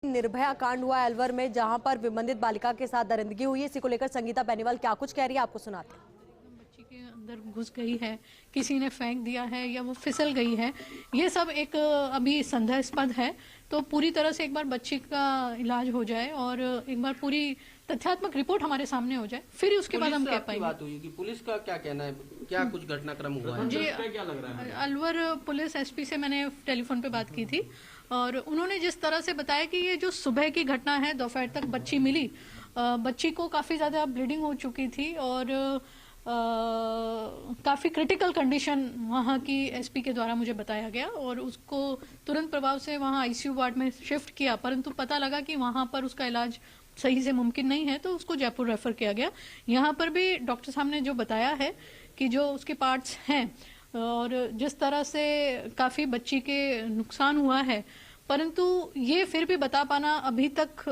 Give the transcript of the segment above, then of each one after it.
निर्भया कांड हुआ अलवर में, जहां पर विबंधित बालिका के साथ दरिंदगी हुई है। इसी को लेकर संगीता बेनीवाल क्या कुछ कह रही है, आपको सुनाते हैं। बच्ची के अंदर घुस गई है, किसी ने फेंक दिया है या वो फिसल गई है, ये सब एक अभी संदेहास्पद है। तो पूरी तरह से एक बार बच्ची का इलाज हो जाए और एक बार पूरी तथ्यात्मक रिपोर्ट हमारे सामने हो जाए, फिर उसके बाद हम कह पाएंगे। बात हुई कि पुलिस का क्या कहना है, क्या कुछ घटनाक्रम हुआ है जी, क्या लग रहा है? अलवर पुलिस एसपी से मैंने टेलीफोन पे बात की थी और उन्होंने जिस तरह से बताया कि ये जो सुबह की घटना है, दोपहर तक बच्ची मिली, बच्ची को काफ़ी ज़्यादा ब्लीडिंग हो चुकी थी और काफ़ी क्रिटिकल कंडीशन वहाँ की एसपी के द्वारा मुझे बताया गया और उसको तुरंत प्रभाव से वहाँ आईसीयू वार्ड में शिफ्ट किया, परंतु पता लगा कि वहाँ पर उसका इलाज सही से मुमकिन नहीं है, तो उसको जयपुर रेफर किया गया। यहाँ पर भी डॉक्टर साहब ने जो बताया है कि जो उसके पार्ट्स हैं और जिस तरह से काफ़ी बच्ची के नुकसान हुआ है, परंतु ये फिर भी बता पाना अभी तक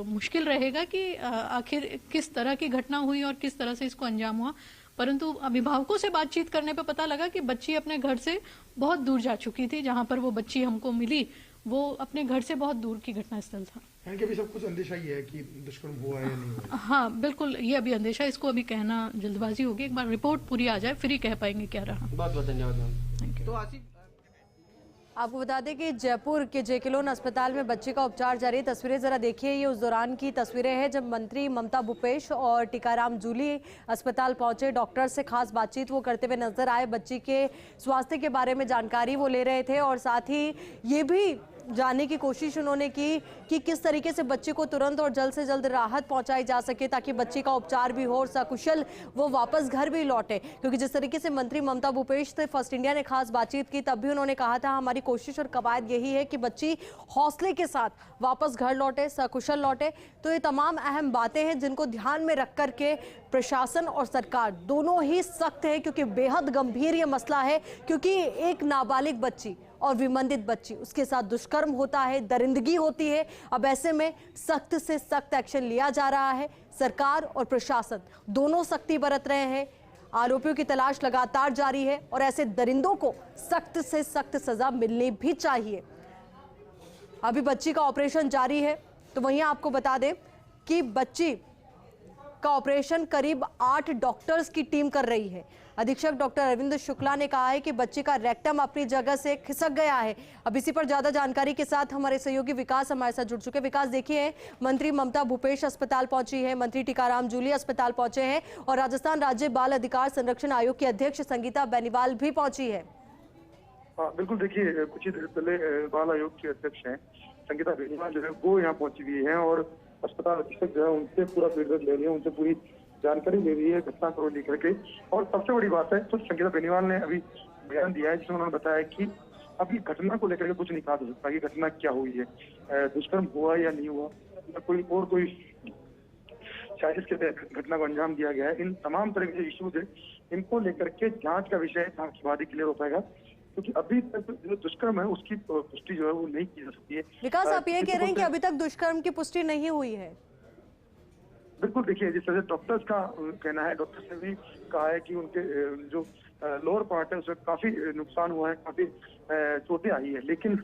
मुश्किल रहेगा कि आखिर किस तरह की घटना हुई और किस तरह से इसको अंजाम हुआ। परंतु अभिभावकों से बातचीत करने पे पता लगा कि बच्ची अपने घर से बहुत दूर जा चुकी थी। जहां पर वो बच्ची हमको मिली वो अपने घर से बहुत दूर की घटनास्थल था। यानी कि अभी सब कुछ अंदेशा ही है कि दुष्कर्म हुआ है या नहीं हुआ। हाँ बिल्कुल, ये अभी अंदेशा, इसको अभी कहना जल्दबाजी होगी। एक बार रिपोर्ट पूरी आ जाए फिर ही कह पाएंगे क्या रहा। बहुत बहुत धन्यवाद मैम। Thank you. तो आसिफ, आपको बता दें कि जयपुर के जेके लोन अस्पताल में बच्ची का उपचार जारी। तस्वीरें जरा देखिए, ये उस दौरान की तस्वीरें हैं जब मंत्री ममता भूपेश और टीकाराम जूली अस्पताल पहुंचे। डॉक्टर से खास बातचीत वो करते हुए नजर आए, बच्ची के स्वास्थ्य के बारे में जानकारी वो ले रहे थे और साथ ही ये भी जानने की कोशिश उन्होंने की कि किस तरीके से बच्ची को तुरंत और जल्द से जल्द राहत पहुंचाई जा सके ताकि बच्ची का उपचार भी हो और सकुशल वो वापस घर भी लौटे। क्योंकि जिस तरीके से मंत्री ममता भूपेश से फर्स्ट इंडिया ने खास बातचीत की, तब भी उन्होंने कहा था हमारी कोशिश और कवायद यही है कि बच्ची हौसले के साथ वापस घर लौटे, सकुशल लौटे। तो ये तमाम अहम बातें हैं जिनको ध्यान में रख करके प्रशासन और सरकार दोनों ही सख्त है, क्योंकि बेहद गंभीर ये मसला है। क्योंकि एक नाबालिग बच्ची और विमंदित बच्ची, उसके साथ दुष्कर्म होता है, दरिंदगी होती है। अब ऐसे में सख्त से सख्त एक्शन लिया जा रहा है। सरकार और प्रशासन दोनों सख्ती बरत रहे हैं। आरोपियों की तलाश लगातार जारी है और ऐसे दरिंदों को सख्त से सख्त सजा मिलनी भी चाहिए। अभी बच्ची का ऑपरेशन जारी है, तो वहीं आपको बता दें कि बच्ची का ऑपरेशन करीब 8 डॉक्टर्स की टीम कर रही है। अधीक्षक डॉक्टर अरविंद शुक्ला ने कहा है कि बच्ची का रेक्टम अपनी जगह से खिसक गया है। अब इसी पर ज्यादा जानकारी के साथ हमारे सहयोगी विकास हमारे साथ जुड़ चुके। विकास, देखिए, मंत्री ममता भूपेश अस्पताल पहुंची है, मंत्री टीकाराम जूली अस्पताल पहुंचे हैं और राजस्थान राज्य बाल अधिकार संरक्षण आयोग की अध्यक्ष संगीता बेनीवाल भी पहुंची है। बिल्कुल, देखिए, कुछ ही देर पहले बाल आयोग के अध्यक्ष हैं संगीता बेनीवाल जो है वो यहाँ पहुंची हुई है और अस्पताल अधीक्षक जो है उनसे पूरा फीडबैक ले रही है, उनसे पूरी जानकारी ले रही है घटना को लेकर के। और सबसे बड़ी बात है, तो संगीता बेनीवाल ने अभी बयान दिया है जिसमें उन्होंने बताया कि अभी घटना को लेकर के कुछ नहीं कहा जा सकता कि घटना क्या हुई है, दुष्कर्म हुआ या नहीं हुआ, या कोई साजिश के तहत घटना को अंजाम दिया गया है। इन तमाम तरह के इश्यूज है, इनको लेकर के जांच का विषय है, जांच के बाद ही क्लियर हो पाएगा, क्योंकि अभी तक जो दुष्कर्म है उसकी पुष्टि जो है वो नहीं की जा सकती है। विकास, आप ये कह रहे हैं कि अभी तक दुष्कर्म की पुष्टि नहीं हुई है? बिल्कुल, देखिए, जिस तरह डॉक्टर्स का कहना है, डॉक्टर्स ने भी कहा है कि उनके जो लोअर पार्ट है उसमें काफी नुकसान हुआ है, काफी चोटें आई है, लेकिन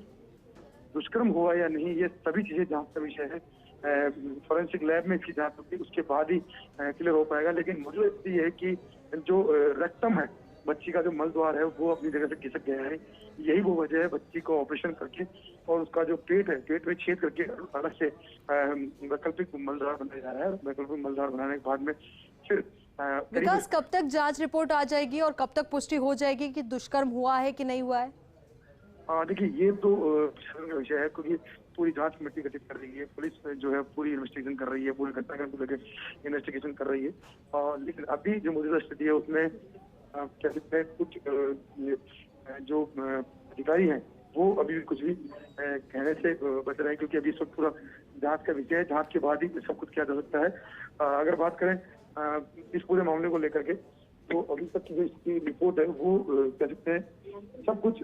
दुष्कर्म हुआ या नहीं ये सभी चीजें जांच का विषय है। फॉरेंसिक लैब में इसकी जांच होगी, उसके बाद ही क्लियर हो पाएगा। लेकिन मुझे लगती है कि जो रेक्टम है, बच्ची का जो मल द्वार है वो अपनी जगह से खिसक गया है। यही वो वजह है बच्ची को ऑपरेशन करके और उसका जो पेट है, पेट में छेद करके अलग से वैकल्पिक मलद्वार बनाया जा रहा है। वैकल्पिक मलद्वार बनाने के बाद में फिर विकास, कब तक जांच रिपोर्ट आ जाएगी और कब तक पुष्टि हो जाएगी कि दुष्कर्म हुआ है कि नहीं हुआ है? देखिए, ये तो विषय है, क्योंकि पूरी जांच कमेटी गठित कर रही है, पुलिस जो है पूरी इन्वेस्टिगेशन कर रही है, पूरे घटनाक्रम को लेकर इन्वेस्टिगेशन कर रही है। लेकिन अभी जो मौजूदा स्थिति है उसमें क्या कहते हैं, कुछ जो अधिकारी हैं वो अभी भी कुछ भी कहने से बच रहे हैं, क्योंकि अभी इस वक्त पूरा जांच का विषय है, जांच के बाद ही सब कुछ किया जा सकता है। अगर बात करें इस पूरे मामले को लेकर के, तो अभी तक की जो इसकी रिपोर्ट है वो कह सकते हैं सब कुछ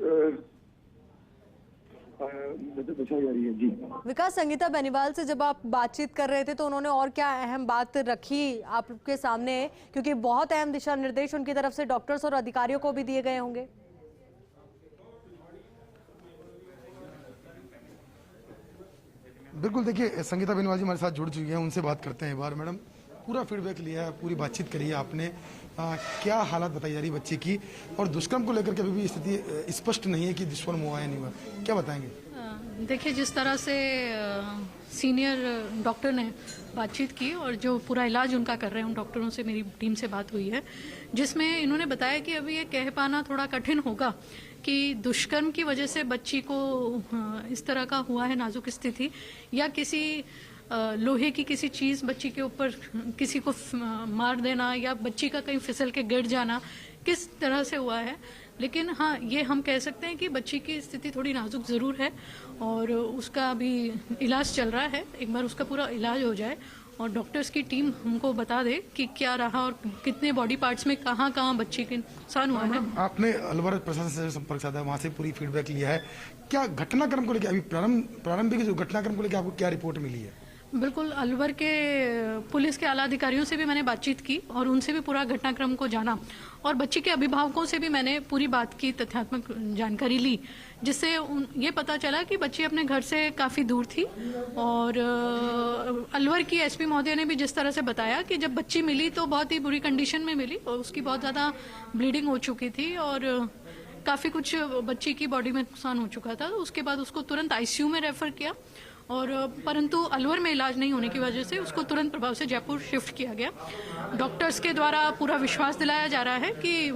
बचाई जा रही है। जी विकास, संगीता बेनीवाल से जब आप बातचीत कर रहे थे तो उन्होंने और क्या अहम बात रखी आपके सामने, क्योंकि बहुत अहम दिशा निर्देश उनकी तरफ से डॉक्टर्स और अधिकारियों को भी दिए गए होंगे? बिल्कुल, देखिए संगीता बेनीवाल जी हमारे साथ जुड़ चुकी हैं, उनसे बात करते हैं एक बार। मैडम, पूरा फीडबैक लिया है, पूरी बातचीत करी है आपने, क्या हालात बताई जा रही है बच्ची की, और दुष्कर्म को लेकर के अभी भी स्थिति स्पष्ट नहीं है कि दुष्कर्म हुआ है नहीं हुआ, क्या बताएंगे? देखिए, जिस तरह से सीनियर डॉक्टर ने बातचीत की और जो पूरा इलाज उनका कर रहे हैं, उन डॉक्टरों से मेरी टीम से बात हुई है, जिसमें इन्होंने बताया कि अभी ये कह पाना थोड़ा कठिन होगा कि दुष्कर्म की वजह से बच्ची को इस तरह का हुआ है नाजुक स्थिति, या किसी लोहे की किसी चीज़ बच्ची के ऊपर किसी को मार देना, या बच्ची का कहीं फिसल के गिर जाना, किस तरह से हुआ है। लेकिन हाँ, ये हम कह सकते हैं कि बच्ची की स्थिति थोड़ी नाजुक ज़रूर है और उसका अभी इलाज चल रहा है। एक बार उसका पूरा इलाज हो जाए और डॉक्टर्स की टीम हमको बता दे कि क्या रहा और कितने बॉडी पार्ट्स में कहाँ कहाँ बच्ची के नुकसान हुआ है। आपने अलवर प्रशासन से संपर्क साधा, वहाँ से पूरी फीडबैक लिया है, क्या घटनाक्रम को लेकर अभी प्रारंभिक जो घटनाक्रम को लेकर आपको क्या रिपोर्ट मिली है? बिल्कुल, अलवर के पुलिस के आला अधिकारियों से भी मैंने बातचीत की और उनसे भी पूरा घटनाक्रम को जाना, और बच्ची के अभिभावकों से भी मैंने पूरी बात की, तथ्यात्मक जानकारी ली, जिससे ये पता चला कि बच्ची अपने घर से काफ़ी दूर थी। और अलवर की एसपी महोदय ने भी जिस तरह से बताया कि जब बच्ची मिली तो बहुत ही बुरी कंडीशन में मिली और उसकी बहुत ज़्यादा ब्लीडिंग हो चुकी थी और काफ़ी कुछ बच्ची की बॉडी में नुकसान हो चुका था। उसके बाद उसको तुरंत आईसीयू में रेफर किया, और परंतु अलवर में इलाज नहीं होने की वजह से उसको तुरंत प्रभाव से जयपुर शिफ्ट किया गया। डॉक्टर्स के द्वारा पूरा विश्वास दिलाया जा रहा है कि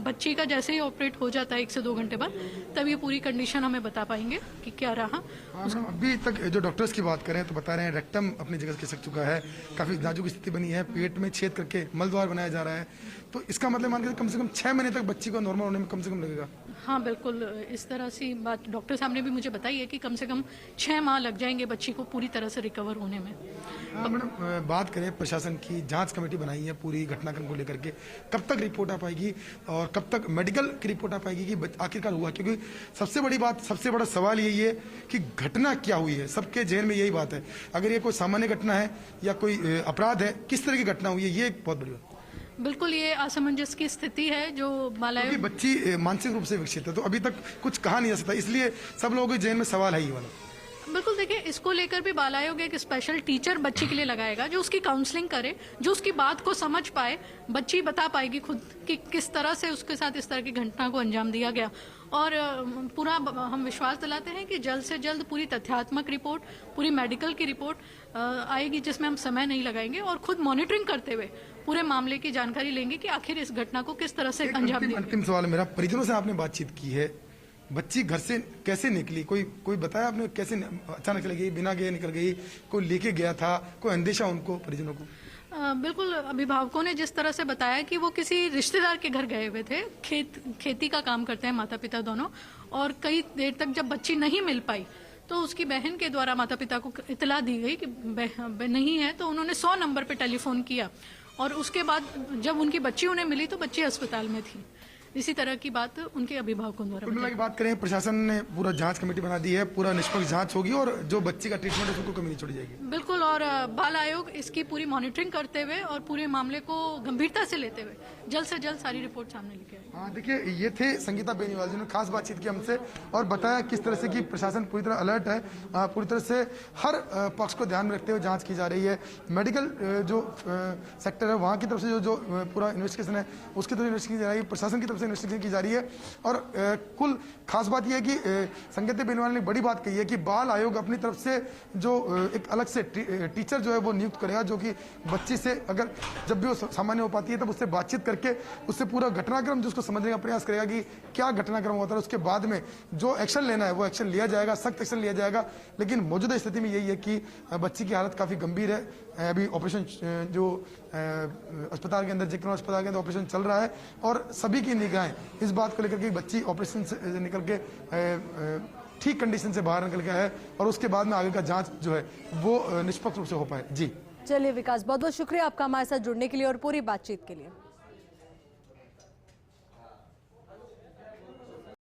बच्ची का जैसे ही ऑपरेट हो जाता है 1 से 2 घंटे बाद, तब ये पूरी कंडीशन हमें बता पाएंगे कि क्या रहा। अभी तक जो डॉक्टर्स की बात करें तो बता रहे हैं रेक्टम अपनी जगह खिसक चुका है, काफी नाजुक स्थिति बनी है, पेट में छेद करके मलद्वार बनाया जा रहा है, तो इसका मतलब मान के कम से कम 6 महीने तक बच्ची को नॉर्मल होने में कम से कम लगेगा। हाँ बिल्कुल, इस तरह से बात डॉक्टर साहब ने भी मुझे बताई है कि कम से कम 6 माह लग जाएंगे बच्ची को पूरी तरह से रिकवर होने में। हाँ मैडम, बात करें प्रशासन की, जांच कमेटी बनाई है पूरी घटनाक्रम को लेकर के, कब तक रिपोर्ट आ पाएगी और कब तक मेडिकल की रिपोर्ट आ पाएगी कि आखिरकार हुआ? क्योंकि सबसे बड़ी बात, सबसे बड़ा सवाल यही है कि घटना क्या हुई है, सबके जहन में यही बात है। अगर ये कोई सामान्य घटना है या कोई अपराध है, किस तरह की घटना हुई है, ये एक बहुत बड़ी बात। बिल्कुल, ये असमंजस की स्थिति है जो बालायु। बच्ची मानसिक रूप से विकसित है, तो अभी तक कुछ कहा नहीं जा सकता, इसलिए सब लोगों के जहन में सवाल है ये वाला। बिल्कुल, देखिए, इसको लेकर भी बाल आयोग एक स्पेशल टीचर बच्ची के लिए लगाएगा जो उसकी काउंसलिंग करे, जो उसकी बात को समझ पाए। बच्ची बता पाएगी खुद कि किस तरह से उसके साथ इस तरह की घटना को अंजाम दिया गया, और पूरा हम विश्वास दिलाते हैं कि जल्द से जल्द पूरी तथ्यात्मक रिपोर्ट, पूरी मेडिकल की रिपोर्ट आएगी, जिसमें हम समय नहीं लगाएंगे और खुद मॉनिटरिंग करते हुए पूरे मामले की जानकारी लेंगे कि आखिर इस घटना को किस तरह से अंजाम दिया। अंतिम सवाल मेरा, परिजनों से आपने बातचीत की है, बच्ची घर से कैसे निकली, कोई बताया आपने? कैसे अचानक चली गई, बिना गए निकल गई, कोई लेके गया था, कोई अंदेशा उनको परिजनों को? बिल्कुल, अभिभावकों ने जिस तरह से बताया कि वो किसी रिश्तेदार के घर गए हुए थे, खेती का काम करते हैं माता पिता दोनों, और कई देर तक जब बच्ची नहीं मिल पाई तो उसकी बहन के द्वारा माता पिता को इतला दी गई कि नहीं है, तो उन्होंने 100 नंबर पर टेलीफोन किया, और उसके बाद जब उनकी बच्ची उन्हें मिली तो बच्ची अस्पताल में थी। इसी तरह की बात उनके अभिभावकों द्वारा। कुल मिला के बात करें, प्रशासन ने पूरा जांच कमेटी बना दी है, पूरा निष्पक्ष जांच होगी और जो बच्ची का ट्रीटमेंट है उसको कमी नहीं छोड़ी जाएगी। बिल्कुल, और बाल आयोग इसकी पूरी मॉनिटरिंग करते हुए और पूरे मामले को गंभीरता से लेते हुए जल्द से जल्द सारी रिपोर्ट सामने लेके आएगी। हाँ, देखिए, ये थे संगीता बेनीवाल जी ने खास बातचीत की हमसे और बताया किस तरह से कि प्रशासन पूरी तरह अलर्ट है, पूरी तरह से हर पक्ष को ध्यान में रखते हुए जांच की जा रही है। मेडिकल जो सेक्टर है वहाँ की तरफ से जो पूरा इन्वेस्टिगेशन है उसकी तरफ इन्वेस्टिगेशन की जा रही है, प्रशासन की तरफ से इन्वेस्टिगेशन की जा रही है। और कुल खास बात यह है कि संगीता बेनीवाल ने बड़ी बात कही है कि बाल आयोग अपनी तरफ से जो एक अलग से टीचर जो है वो नियुक्त करेगा, जो कि बच्ची से अगर जब भी वो सामान्य हो पाती है तब उससे बातचीत करके उससे पूरा घटनाक्रम जो उसको समझने का प्रयास करेगा कि क्या घटनाक्रम होता है, उसके बाद में जो एक्शन लेना है वो एक्शन लिया जाएगा, सख्त एक्शन लिया जाएगा। लेकिन मौजूदा स्थिति में यही है कि बच्ची की हालत काफ़ी गंभीर है। अभी ऑपरेशन जो अस्पताल के अंदर, जेके अस्पताल के अंदर ऑपरेशन चल रहा है और सभी की निगाहें इस बात को लेकर के बच्ची ऑपरेशन से निकल के ठीक कंडीशन से बाहर निकल गया है और उसके बाद में आगे का जांच जो है वो निष्पक्ष रूप से हो पाए। जी चलिए विकास, बहुत बहुत शुक्रिया आपका हमारे साथ जुड़ने के लिए और पूरी बातचीत के लिए।